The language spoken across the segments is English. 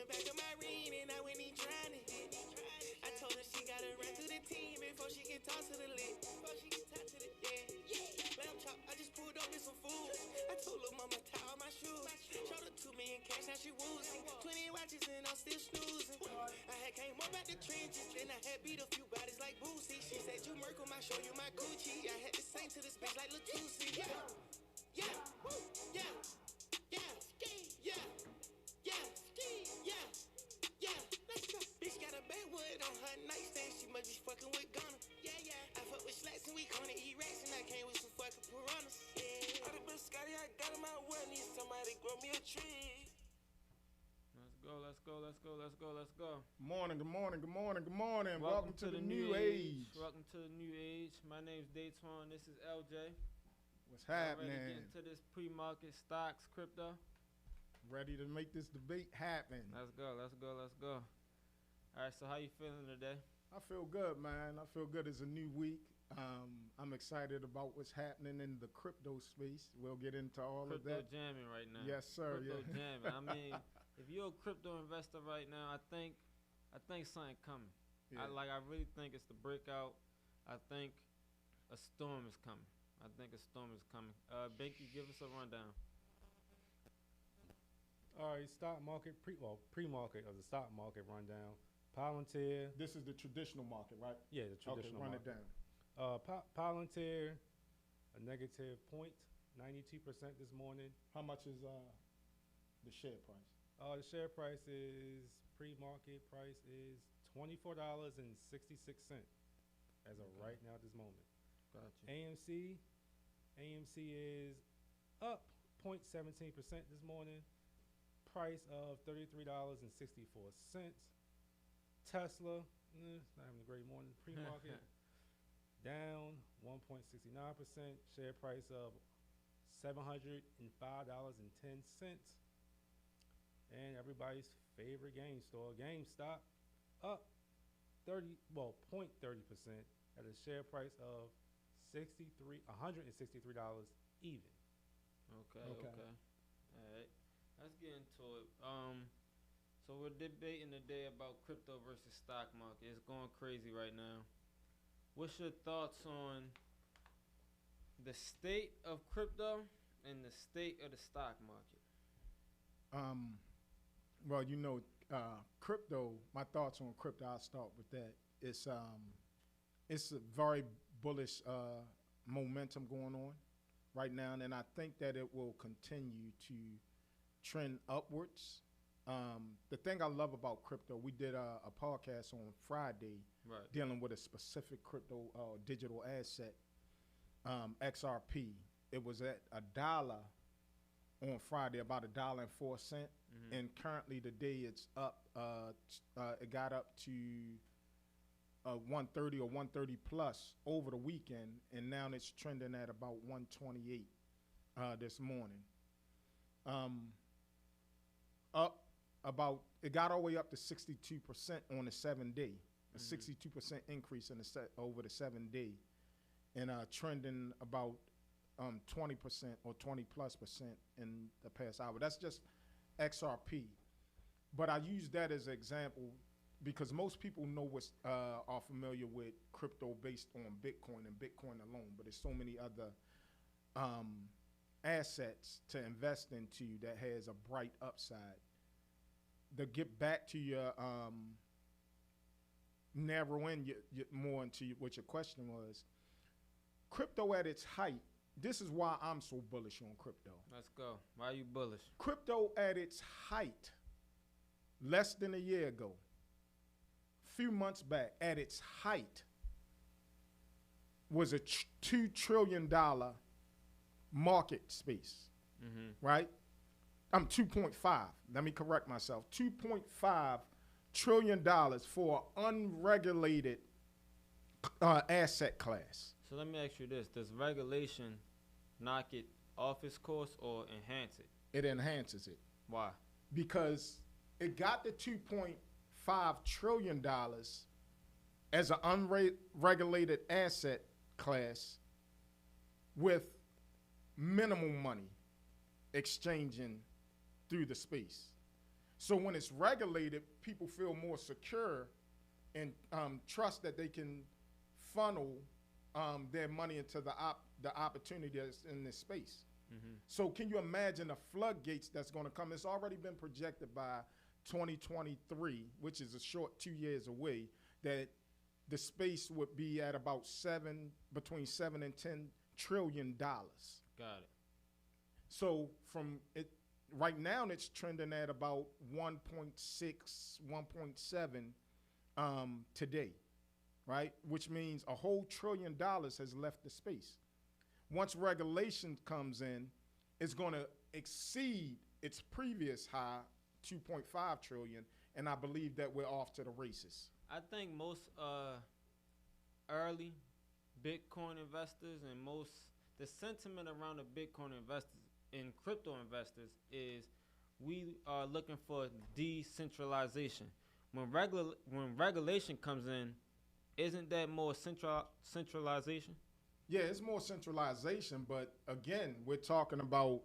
the back of my ring and I went in trying it. I told her she gotta run through the team before she can talk to the lid. Lamb chop, I just pulled up with some food. I told her mama tie all my shoes. Showed her 2 million cash, now she woozing. 20 watches and I'm still snoozing. I had came up out the trenches, then I had beat a few bodies like Boosie. She said you Merkle, I show you my Gucci. I had to sing to this bitch like Latusi. Yeah, yeah, yeah, yeah, yeah, yeah, yeah, yeah. Let's go. Bitch got a backwood on her nightstand. She must be fucking with Gunna. Yeah, yeah. I fuck with slacks and we gonna eat racks and I came with some fucking piranhas. Yeah. All the biscotti I got in my well, need somebody grow me a tree. Let's go. Good morning. Welcome to the New Age. Welcome to the New Age. My name's Datwan. This is LJ. What's happening? Ready to get into this pre-market stocks, crypto. Ready to make this debate happen. Let's go. All right, so how you feeling today? I feel good, man. I feel good. It's a new week. I'm excited about what's happening in the crypto space. We'll get into all of that. Crypto jamming right now. Yes, sir. Crypto jamming. I mean, if you're a crypto investor right now, I think something coming. Yeah. I really think it's the breakout. I think a storm is coming. Binky, give us a rundown. All right, stock market, pre-market of the stock market rundown. Palantir. This is the traditional market, right? Yeah, the traditional run market. it down. Palantir, a negative 0.92% this morning. How much is the share price? The share price is, pre-market price is $24.66 as of right now at this moment. Gotcha. AMC is up 0.17% this morning. Price of $33.64. Tesla, not having a great morning. Pre-market down 1.69%. Share price of $705.10. And everybody's favorite GameStop, up 0.30% at a share price of $163 even. Okay. All right. Let's get into it. So we're debating today about crypto versus stock market. It's going crazy right now. What's your thoughts on the state of crypto and the state of the stock market? Well, crypto. My thoughts on crypto. I'll start with that. It's a very bullish momentum going on right now, and I think that it will continue to trend upwards. The thing I love about crypto, we did a podcast on Friday dealing with a specific crypto digital asset, XRP. It was at $1 on Friday, about $1.04, and currently today it's up. It got up to 130 or 130 plus over the weekend, and now it's trending at about 128 this morning. It got all the way up to 62% on the 7-day, a 62% increase in over the 7-day, and trending about 20% or 20+% in the past hour. That's just XRP, but I use that as an example because most people are familiar with crypto based on Bitcoin and Bitcoin alone, but there's so many other assets to invest into that has a bright upside. To get back to your narrow in more into what your question was, crypto at its height. This is why I'm so bullish on crypto. Let's go. Why are you bullish? Crypto at its height, less than a year ago, few months back, at its height, was a $2 trillion market space, right? I'm 2.5. Let me correct myself. $2.5 trillion for unregulated asset class. So let me ask you this. Does regulation knock it off its course or enhance it? It enhances it. Why? Because it got the $2.5 trillion as an unregulated asset class with minimal money exchanging through the space. So when it's regulated, people feel more secure and trust that they can funnel their money into the opportunity that's in this space. Mm-hmm. So can you imagine the floodgates that's going to come? It's already been projected by 2023, which is a short 2 years away, that the space would be at about between 7 and 10 trillion dollars. Got it. So from it right now, it's trending at about 1.6, 1.7 today, right? Which means a whole $1 trillion has left the space. Once regulation comes in, it's going to exceed its previous high, 2.5 trillion, and I believe that we're off to the races. I think most early Bitcoin investors and the sentiment around the Bitcoin investors and crypto investors is we are looking for decentralization. When regulation comes in, isn't that more centralization? Yeah, it's more centralization, but again, we're talking about,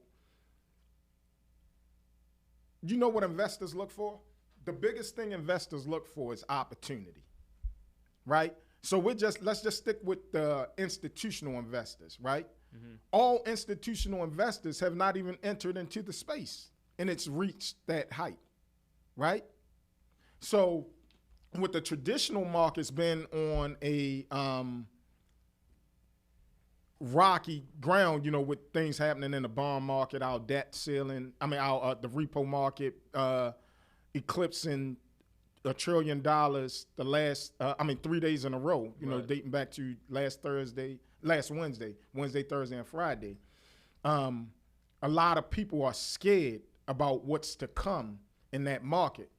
you know what investors look for? The biggest thing investors look for is opportunity, right? So let's just stick with the institutional investors, right? Mm-hmm. All institutional investors have not even entered into the space, and it's reached that height, right? So with the traditional markets been on a rocky ground, you know, with things happening in the bond market, our debt ceiling, the repo market eclipsing $1 trillion the last, 3 days in a row, you know, dating back to last Wednesday, Thursday, and Friday. A lot of people are scared about what's to come in that market.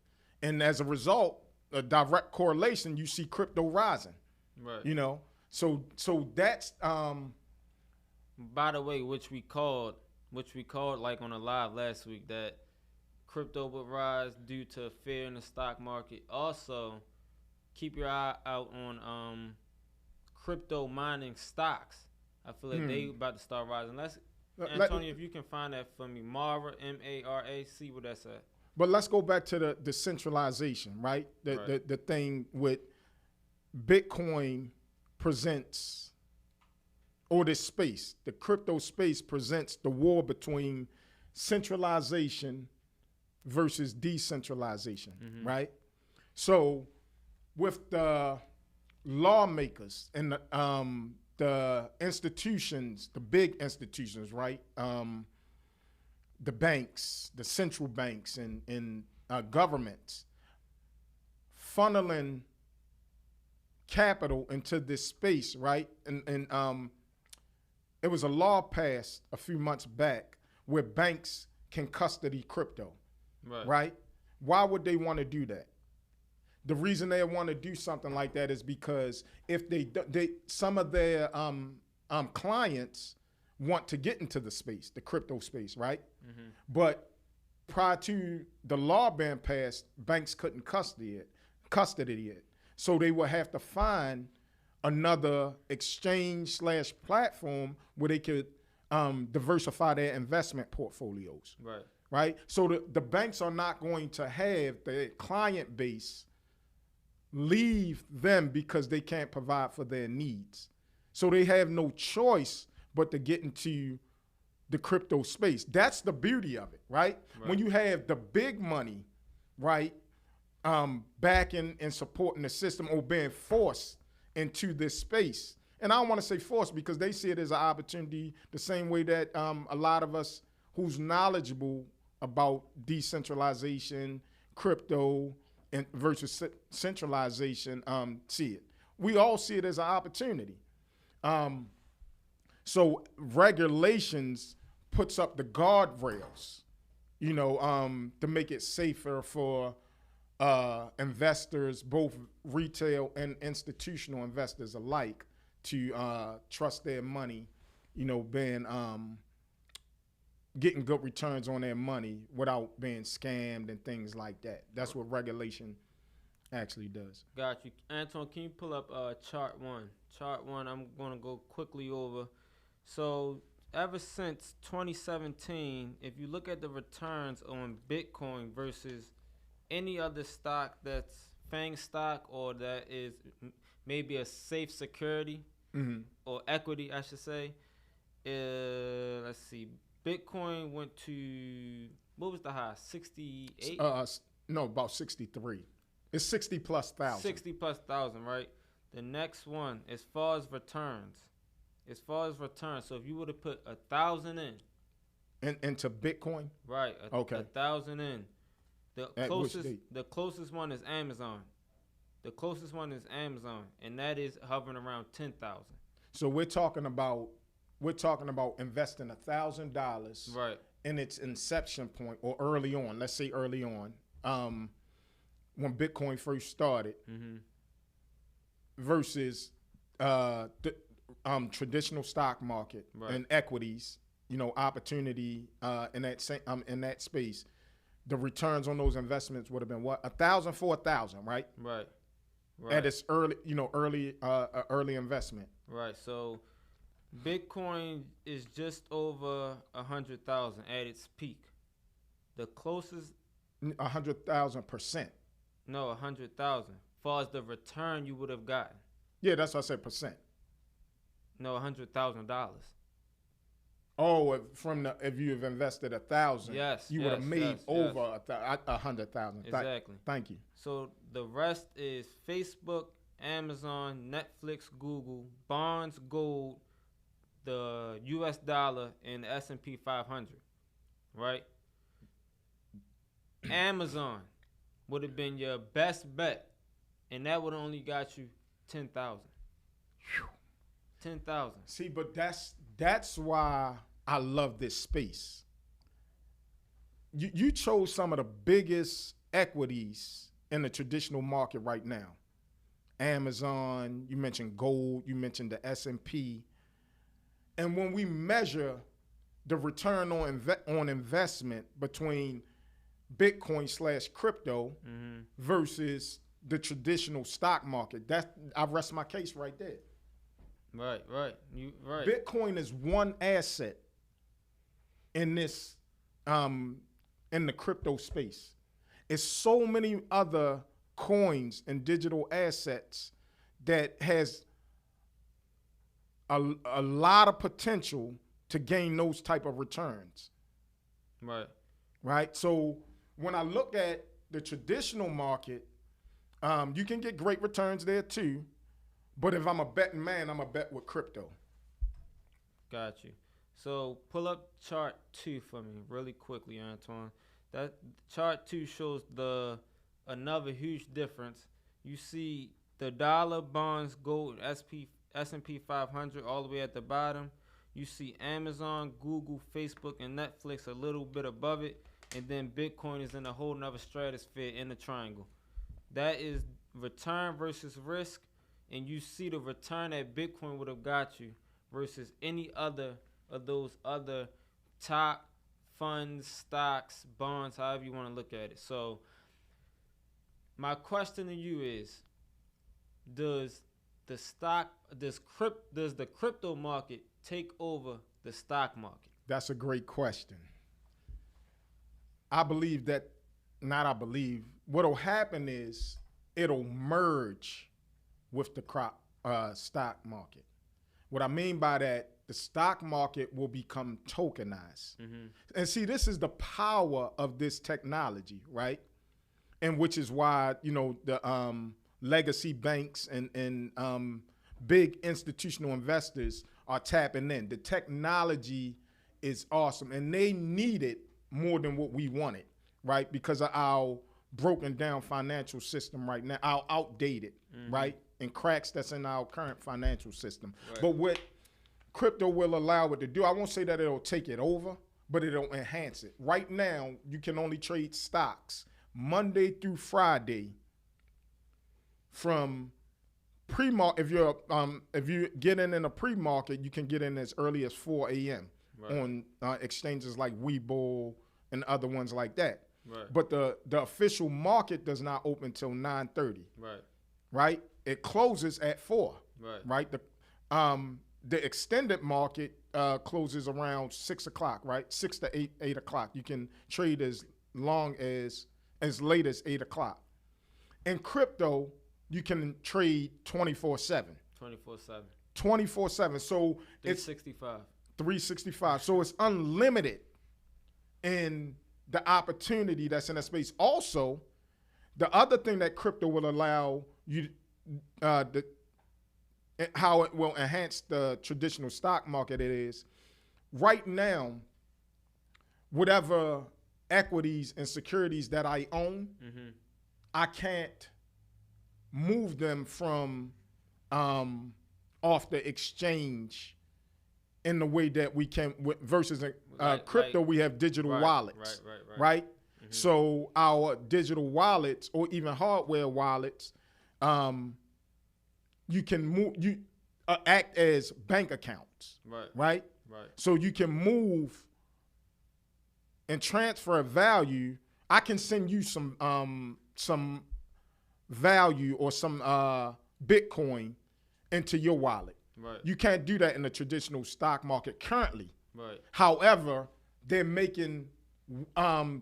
And as a result, a direct correlation, you see crypto rising, right? You know, so that's, by the way, which we called like on a live last week, that crypto would rise due to fear in the stock market. Also, keep your eye out on crypto mining stocks. I feel like they about to start rising. Antonio, if you can find that for me, Mara, Mara, see what that's at. But let's go back to the centralization, right? The thing with Bitcoin presents, or this space, the crypto space presents the war between centralization versus decentralization, right? So with the lawmakers and the institutions, the big institutions, right? The banks, the central banks and governments funneling capital into this space, right? And it was a law passed a few months back where banks can custody crypto, right? Why would they want to do that? The reason they want to do something like that is because if some of their clients want to get into the space, the crypto space, right? Mm-hmm. But prior to the law being passed, banks couldn't custody it. So they would have to find another exchange/platform where they could diversify their investment portfolios. Right. So the banks are not going to have their client base leave them because they can't provide for their needs. So they have no choice but to get into the crypto space. That's the beauty of it, right? When you have the big money, right, backing and supporting the system or being forced into this space. And I don't want to say forced because they see it as an opportunity the same way that a lot of us who's knowledgeable about decentralization, crypto, and versus centralization see it. We all see it as an opportunity. So regulations puts up the guardrails, you know, to make it safer for investors, both retail and institutional investors alike, to trust their money, you know, getting good returns on their money without being scammed and things like that. That's what regulation actually does. Got you. Anton, can you pull up chart one? Chart one, I'm going to go quickly over. So ever since 2017, if you look at the returns on Bitcoin versus any other stock that's FANG stock or that is maybe a safe security or equity, I should say. Let's see. Bitcoin went to, what was the high? 68? No, about 63. It's 60 plus thousand. 60 plus thousand, right? The next one, as far as returns. So if you would have put 1,000 in. Into Bitcoin? Right. Okay. 1,000 in. At which date? The closest one is Amazon. And that is hovering around 10,000. So we're talking about investing $1,000 right in its inception point or early on. Let's say early on, when Bitcoin first started, versus the traditional stock market and equities. Opportunity in that space. The returns on those investments would have been what? 1,000 for 1,000, right? Right. At its early investment. Right. So Bitcoin is just over 100,000 at its peak. The closest 100,000%. No, 100,000. Far as the return you would have gotten. Yeah, that's what I said percent. No, $100,000. Oh, if you have invested 1,000, yes, you would have made over 100,000. Exactly. Thank you. So the rest is Facebook, Amazon, Netflix, Google, bonds, gold, the U.S. dollar, and the S&P 500. Right? Amazon would have been your best bet, and that would have only got you 10,000. 10,000. See, but that's why I love this space. You chose some of the biggest equities in the traditional market right now. Amazon, you mentioned gold, you mentioned the S&P. And when we measure the return on investment between Bitcoin / crypto versus the traditional stock market, I rest my case right there. Right. Bitcoin is one asset in this, in the crypto space. It's so many other coins and digital assets that has a lot of potential to gain those type of returns. Right. So when I look at the traditional market, you can get great returns there too. But if I'm a betting man, I'm a bet with crypto. Got you. So pull up chart 2 for me really quickly, Antwain. That chart 2 shows another huge difference. You see the dollar, bonds, gold, S&P 500 all the way at the bottom. You see Amazon, Google, Facebook, and Netflix a little bit above it. And then Bitcoin is in a whole nother stratosphere in the triangle. That is return versus risk. And you see the return that Bitcoin would have got you versus any other of those other top funds, stocks, bonds, however you want to look at it. So my question to you is, does the crypto market take over the stock market? That's a great question. What'll happen is it'll merge with the stock market. What I mean by that, the stock market will become tokenized. And see, this is the power of this technology, right? And which is why, the legacy banks and big institutional investors are tapping in. The technology is awesome, and they need it more than what we wanted, right? Because of our broken down financial system right now, our outdated, right? And cracks that's in our current financial system. Right. But what crypto will allow it to do, I won't say that it'll take it over, but it'll enhance it. Right now, you can only trade stocks Monday through Friday from pre-market. If you get in a pre-market, you can get in as early as 4 a.m. on exchanges like Webull and other ones like that. Right. But the official market does not open till 9:30. Right. It closes at 4. Right. The extended market closes around 6 o'clock. Right. 6 to 8 o'clock. You can trade as long as as late as 8 o'clock. In crypto, you can trade 24/7. 24/7. 24/7. So it's 365. 365. So it's unlimited in the opportunity that's in that space. Also, the other thing that crypto will allow you, how it will enhance the traditional stock market, it is right now, whatever equities and securities that I own, I can't move them from off the exchange in the way that we can versus crypto. We have digital wallets, right? So our digital wallets or even hardware wallets, you can move, act as bank accounts, right? So you can move and transfer value. I can send you some value or some Bitcoin into your wallet. You can't do that in the traditional stock market currently. However, they're making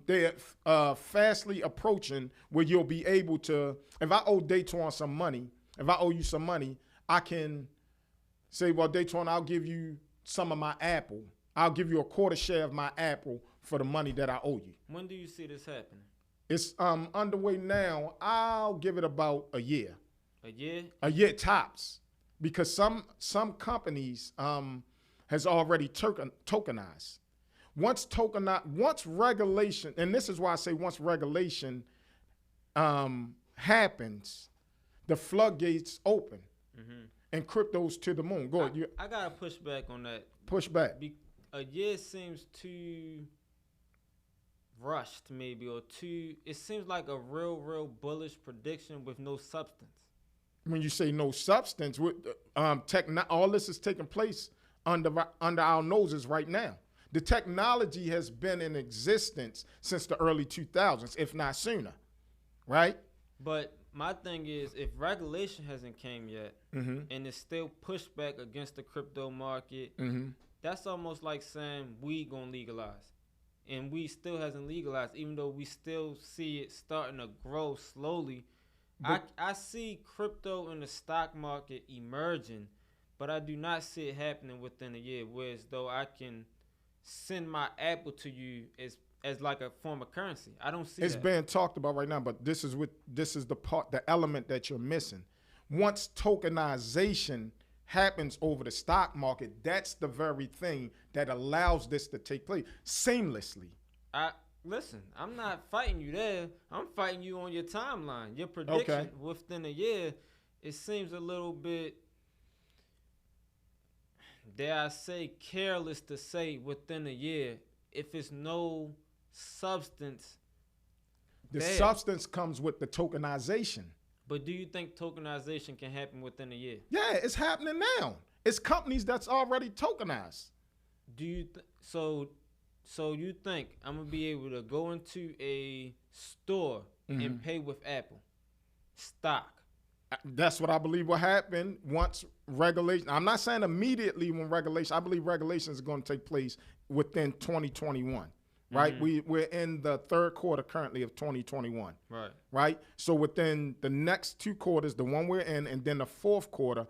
they're fastly approaching where you'll be able to, if I owe Datwan some money, if I owe you some money, I can say, well, Datwan, I'll give you some of my Apple. I'll give you a quarter share of my Apple for the money that I owe you. When do you see this happening? It's underway now. I'll give it about a year. A year? A year tops. Because some companies has already tokenized. Once regulation, and this is why I say once regulation happens, the floodgates open and crypto's to the moon. Go ahead. I gotta push back on that. Push back. A year seems too rushed, maybe, or too. It seems like a real bullish prediction with no substance. When you say no substance, all this is taking place under our noses right now. The technology has been in existence since the early 2000s, if not sooner, right? But my thing is, if regulation hasn't came yet, and it's still pushback against the crypto market, that's almost like saying we gonna legalize, and we still hasn't legalized, even though we still see it starting to grow slowly. I see crypto in the stock market emerging, but I do not see it happening within a year. Whereas though I can send my Apple to you as like a form of currency. I don't see it's that. being talked about right now, but this is the element that you're missing. Once tokenization happens over the stock market, that's the very thing that allows this to take place seamlessly. Listen, I'm not fighting you there. I'm fighting you on your timeline. Your prediction within a year, it seems a little bit, dare I say, careless to say within a year if it's no substance. The substance comes with the tokenization. But do you think tokenization can happen within a year? Yeah, it's happening now. It's companies that's already tokenized. Do you So you think I'm gonna be able to go into a store and pay with Apple stock? That's what I believe will happen once regulation. I'm not saying immediately when regulation. I believe regulation is going to take place within 2021. Right? We're in the third quarter currently of 2021. Right? So within the next 2 quarters, the one we're in, and then the fourth quarter,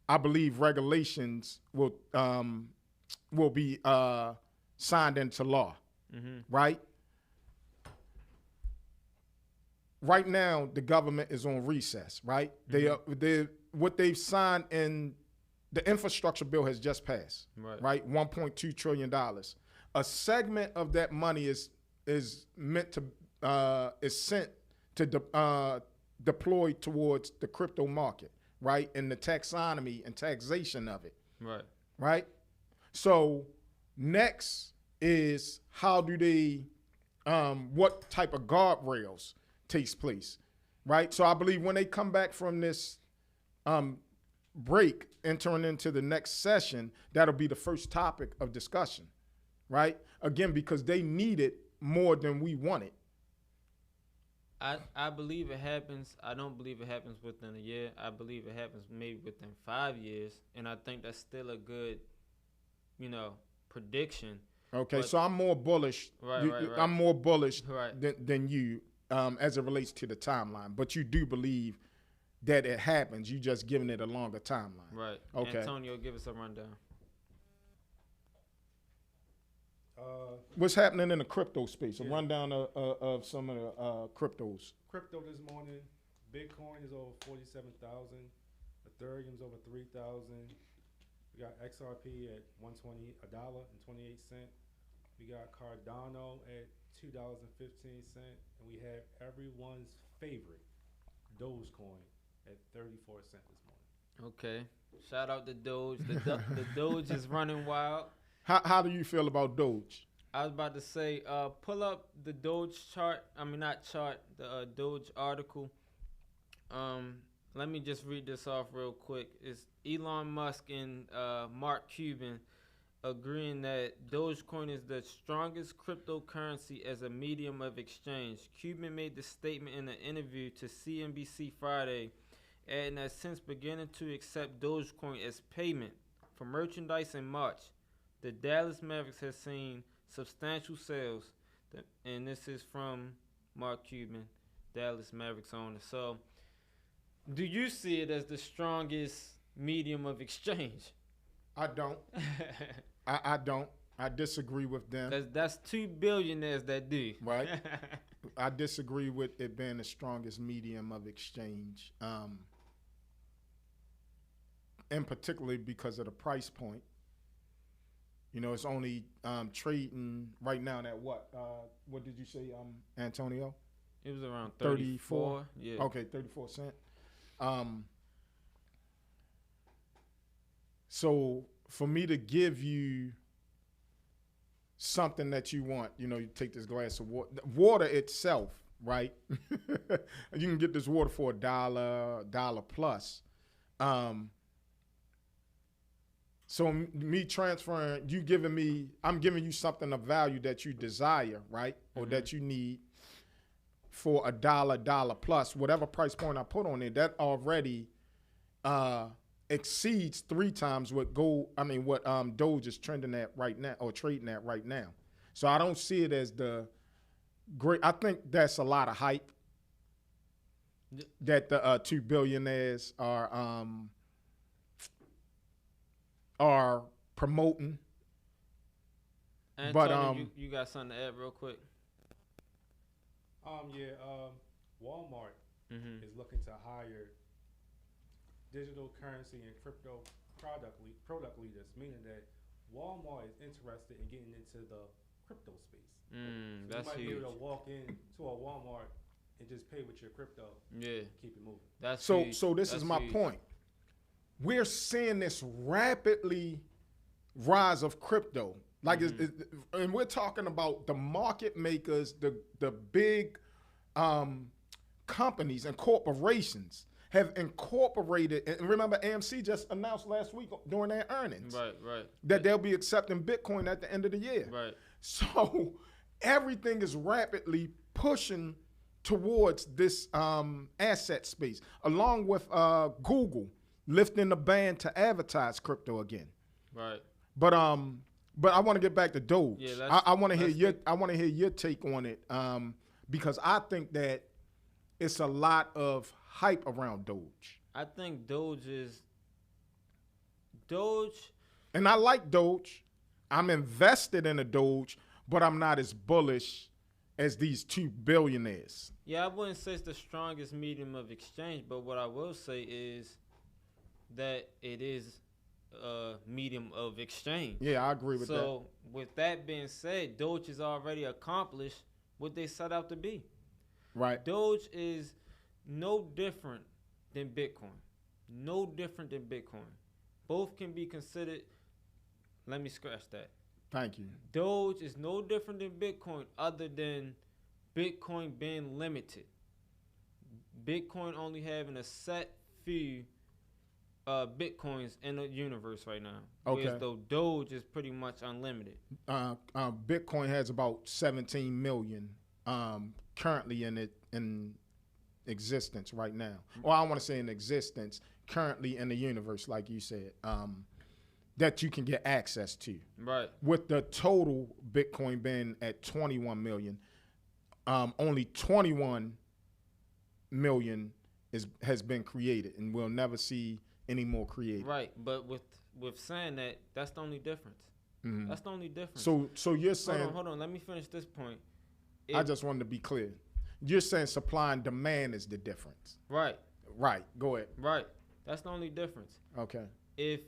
I believe regulations will be signed into law, right? Right now, the government is on recess, right? What they've signed in the infrastructure bill has just passed, right? $1.2 trillion. A segment of that money is meant to is sent to deploy towards the crypto market, right? And the taxonomy and taxation of it, right? So next is how do they, what type of guardrails takes place, right? So I believe when they come back from this break, entering into the next session, that'll be the first topic of discussion, right? Again, because they need it more than we want it. I believe it happens. I don't believe it happens within a year. I believe it happens maybe within 5 years, and I think that's still a good, prediction. Okay, so I'm more bullish. I'm more bullish than you as it relates to the timeline, but you do believe that it happens. You just giving it a longer timeline. Right. Okay. Antonio, give us a rundown. What's happening in the crypto space? A rundown of some of the cryptos. Crypto this morning, Bitcoin is over 47,000. Ethereum's over 3,000. We got XRP at $1.28. We got Cardano at $2.15, and we have everyone's favorite Dogecoin at 34 cents this morning. Okay. Shout out to Doge. The Doge is running wild. How do you feel about Doge? I was about to say, pull up the Doge chart. I mean, not chart, the Doge article. Let me just read this off real quick. It's Elon Musk and Mark Cuban agreeing that Dogecoin is the strongest cryptocurrency as a medium of exchange. Cuban made the statement in an interview to CNBC Friday, adding that since beginning to accept Dogecoin as payment for merchandise in March, the Dallas Mavericks has seen substantial sales. And this is from Mark Cuban, Dallas Mavericks owner. So, do you see it as the strongest medium of exchange? I don't. I don't. I disagree with them. Because that's 2 billionaires that do. Right. I disagree with it being the strongest medium of exchange. And particularly because of the price point. You know, it's only trading right now at what? What did you say, Antonio? It was around 34. Yeah. Okay, 34 cents. So for me to give you something that you want, you know, you take this glass of water. Water itself, right? You can get this water for $1 plus. So me transferring, I'm giving you something of value that you desire, right? Or that you need for $1 plus, whatever price point I put on it, that already exceeds 3 times what Doge is trending at right now or trading at right now. So I don't see it as the great. I think that's a lot of hype that the 2 billionaires are promoting. And but Tony, you got something to add real quick? Walmart is looking to hire digital currency and crypto product leaders, meaning that Walmart is interested in getting into the crypto space. So that's you might huge. be able to walk into a Walmart and just pay with your crypto. Yeah, keep it moving. That's so. huge. So this That's is my huge. point. We're seeing this rapidly rise of crypto, like, and we're talking about the market makers, the big companies and corporations have incorporated. And remember, AMC just announced last week during their earnings, right, that they'll be accepting Bitcoin at the end of the year. right. So everything is rapidly pushing towards this asset space, along with Google lifting the ban to advertise crypto again. Right. But I want to get back to Doge. Yeah, I want to hear your take on it, because I think that it's a lot of hype around Doge. I think Doge, and I like Doge. I'm invested in a Doge, but I'm not as bullish as these 2 billionaires. Yeah, I wouldn't say it's the strongest medium of exchange, but what I will say is that it is a medium of exchange. Yeah, I agree with that. So with that being said, Doge has already accomplished what they set out to be. Right. Doge is no different than Bitcoin. No different than Bitcoin. Both can be considered. Let me scratch that. Thank you. Doge is no different than Bitcoin, other than Bitcoin being limited. Bitcoin only having a set few Bitcoins in the universe right now. Okay. Whereas though Doge is pretty much unlimited. Bitcoin has about 17 million currently in existence right now. Or I want to say in existence currently in the universe, like you said, that you can get access to. Right. With the total Bitcoin being at 21 million, only 21 million has been created, and we'll never see any more created. Right, but with saying that, that's the only difference. Mhm. That's the only difference. So you're saying? Hold on. Let me finish this point. I just wanted to be clear. You're saying supply and demand is the difference. Right. Right. Go ahead. Right. That's the only difference. Okay. If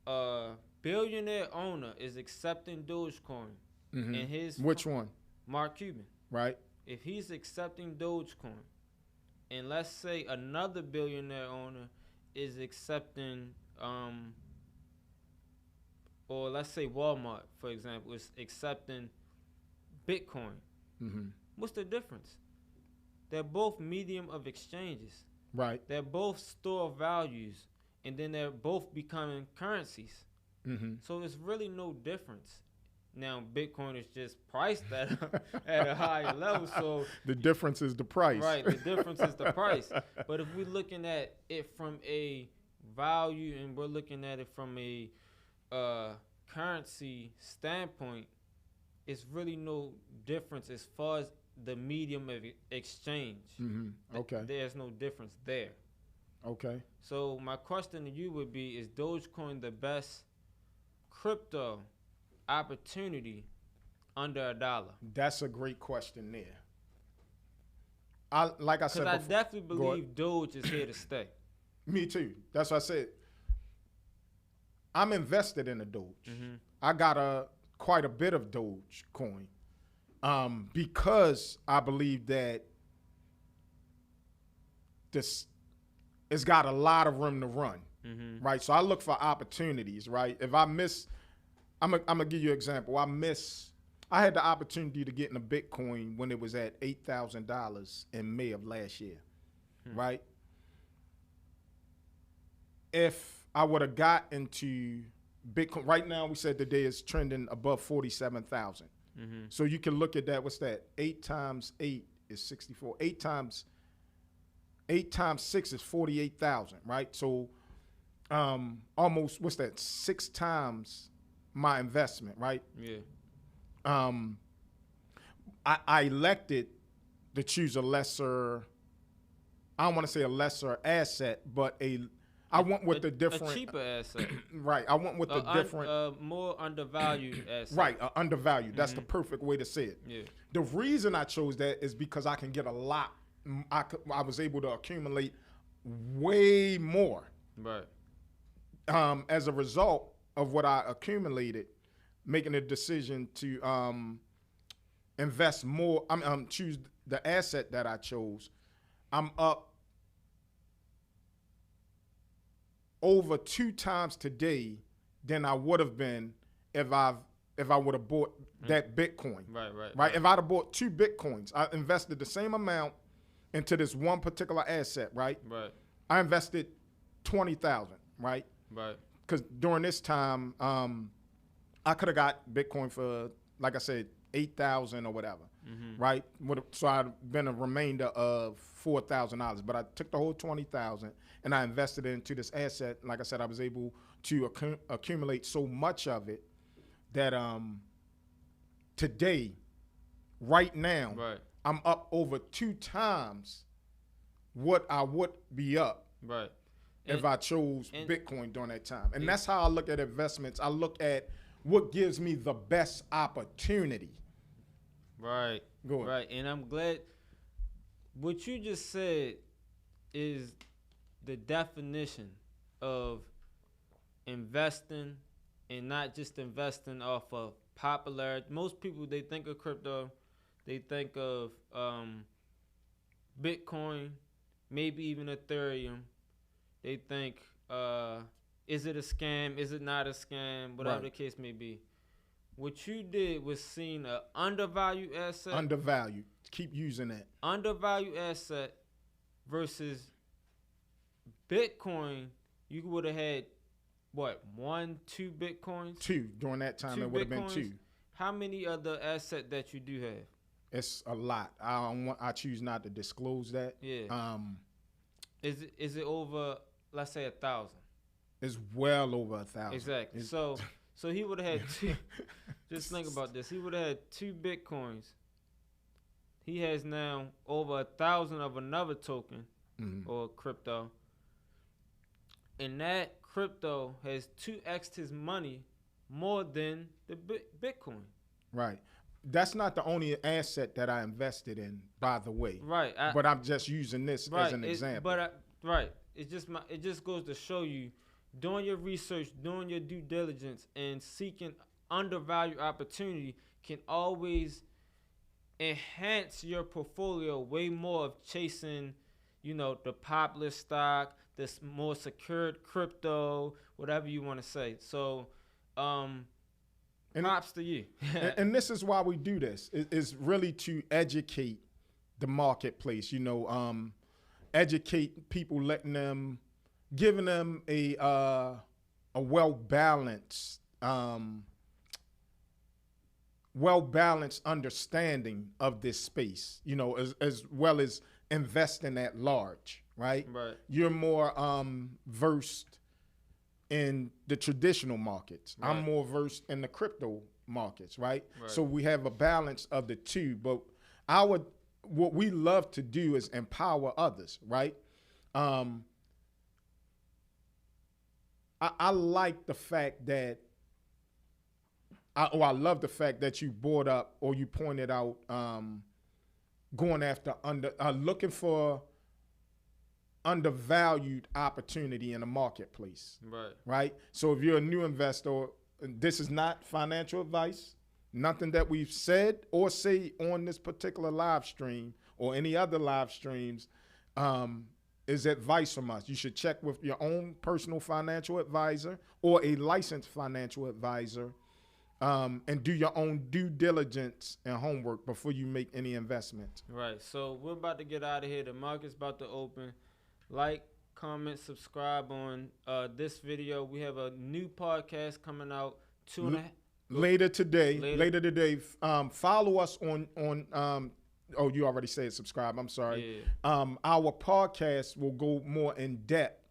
a billionaire owner is accepting Dogecoin Mhm. and his Which one? Mark Cuban, Right. if he's accepting Dogecoin, and let's say another billionaire owner is accepting, or let's say Walmart, for example, is accepting Bitcoin, Mm-hmm. what's the difference? They're both medium of exchanges. Right. They're both store of values, and then they're both becoming currencies. Mm-hmm. So there's really no difference. Now Bitcoin is just priced at a higher level, so the difference is the price. right, the difference is the price. But if we're looking at it from a value and we're looking at it from a currency standpoint, it's really no difference as far as the medium of exchange. Mm-hmm. Okay. There's no difference there. Okay. So my question to you would be: is Dogecoin the best crypto opportunity under $1? That's a great question there. Like I said Because I before, definitely believe Doge is here to stay. me too. That's what I said. I'm invested in a Doge. Mm-hmm. I got quite a bit of Dogecoin because I believe that it's got a lot of room to run. Mm-hmm. Right. So I look for opportunities. Right. If I miss, I'm gonna give you an example. I had the opportunity to get in a Bitcoin when it was at $8,000 in May of last year. Right. If I would have got into Bitcoin right now, we said today is trending above 47,000. Mm-hmm. So you can look at that. What's that? 8 times 8 is 64. 8 times 6 is 48,000. Right. So almost, what's that? 6 times my investment. Right. Yeah. I elected to choose a lesser. I don't want to say a lesser asset, but I went with the different, a cheaper asset. right. I went with the different, more undervalued asset. right. Undervalued. That's the perfect way to say it. Yeah. The reason I chose that is because I can get a lot. I was able to accumulate way more. Right. As a result of what I accumulated, making a decision to invest more. Choose the asset that I chose. I'm up over 2 times today than I would have been if I would have bought that Bitcoin. Right. If I'd have bought 2 Bitcoins, I invested the same amount into this one particular asset. Right. I invested 20,000. Right. Because during this time, I could have got Bitcoin for, like I said, 8,000 or whatever. Mm-hmm. Right. So I'd been a remainder of $4,000, but I took the whole 20,000 and I invested it into this asset. Like I said, I was able to accumulate so much of it that today, right now, I'm up over 2 times what I would be up if I chose Bitcoin during that time. And that's how I look at investments. I look at what gives me the best opportunity. Right. Go ahead. Right. And I'm glad what you just said is the definition of investing, and not just investing off of popularity. Most people, they think of crypto, they think of Bitcoin, maybe even Ethereum. They think, is it a scam? Is it not a scam? Whatever the case may be. What you did was seen an undervalued asset. Undervalued. Keep using that. Undervalued asset versus Bitcoin. You would have had, what, 1, 2 Bitcoins? 2. During that time, it would have been 2. How many other asset that you do have? It's a lot. I choose not to disclose that. Yeah. Is it over, let's say, 1,000? It's well over 1,000. Exactly. So he would have had 2. Just think about this. He would have had 2 Bitcoins he has now over 1,000 of another token or crypto. And that crypto has 2x'd his money more than the Bitcoin. Right. That's not the only asset that I invested in, by the way. Right. But I'm just using this as an example. It just goes to show you, doing your research, doing your due diligence, and seeking undervalued opportunity can always enhance your portfolio way more of chasing, the popular stock, this more secured crypto, whatever you want to say. So, props to you. and this is why we do this. It's really to educate the marketplace, educate people, giving them a well-balanced understanding of this space, as well as investing at large, right? Right. You're more versed in the traditional markets. Right. I'm more versed in the crypto markets, right? Right. So we have a balance of the two, but what we love to do is empower others, right? I like the fact that I love the fact that you brought up, or you pointed out, going after looking for undervalued opportunity in the marketplace. Right. Right. So if you're a new investor, this is not financial advice. Nothing that we've said or say on this particular live stream or any other live streams is advice from us. You should check with your own personal financial advisor or a licensed financial advisor, and do your own due diligence and homework before you make any investments. Right. So we're about to get out of here. The market's about to open. Like, comment, subscribe on this video. We have a new podcast coming out later today. Follow us on oh, you already said subscribe. I'm sorry. Yeah. Our podcast will go more in depth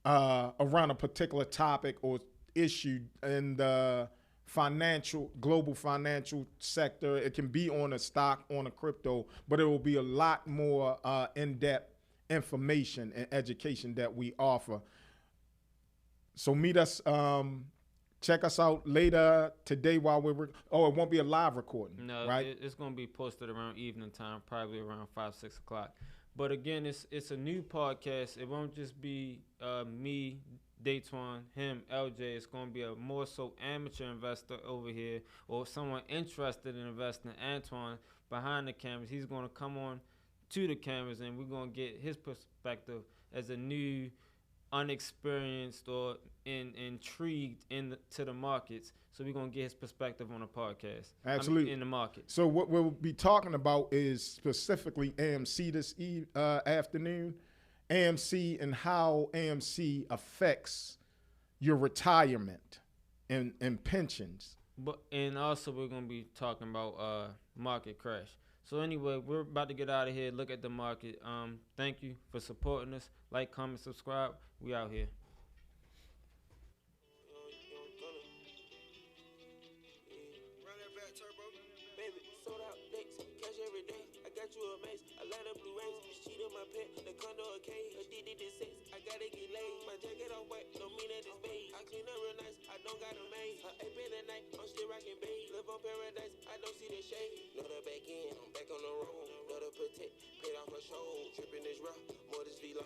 around a particular topic or issue in the global financial sector. It can be on a stock, on a crypto, but it will be a lot more in-depth information and education that we offer. So meet us, check us out later today while it won't be a live recording. No, right? It's going to be posted around evening time, probably around 5, 6 o'clock. But again, it's a new podcast. It won't just be me, Datwan, him, LJ. It's going to be a more so amateur investor over here, or someone interested in investing. Antwain behind the cameras. He's going to come on to the cameras, and we're going to get his perspective as a new, unexperienced or intrigued to the markets. So we're going to get his perspective on the podcast. Absolutely. In the market. So what we'll be talking about is specifically AMC this afternoon. AMC and how AMC affects your retirement and pensions. And also we're going to be talking about market crash. So anyway, we're about to get out of here. Look at the market. Thank you for supporting us. Like, comment, subscribe. We out here. You a mace, a lot of blue rays, cheat on my pet, the condo a cage, addicted to sex, I gotta get laid, my jacket on white, don't mean that it's beige, I clean up real nice, I don't got a maid, I 8 at night, I'm still rocking beige, live on paradise, I don't see the shade, know the back end, I'm back on the road, know the protect, paid off my show, tripping this rough, more this V long.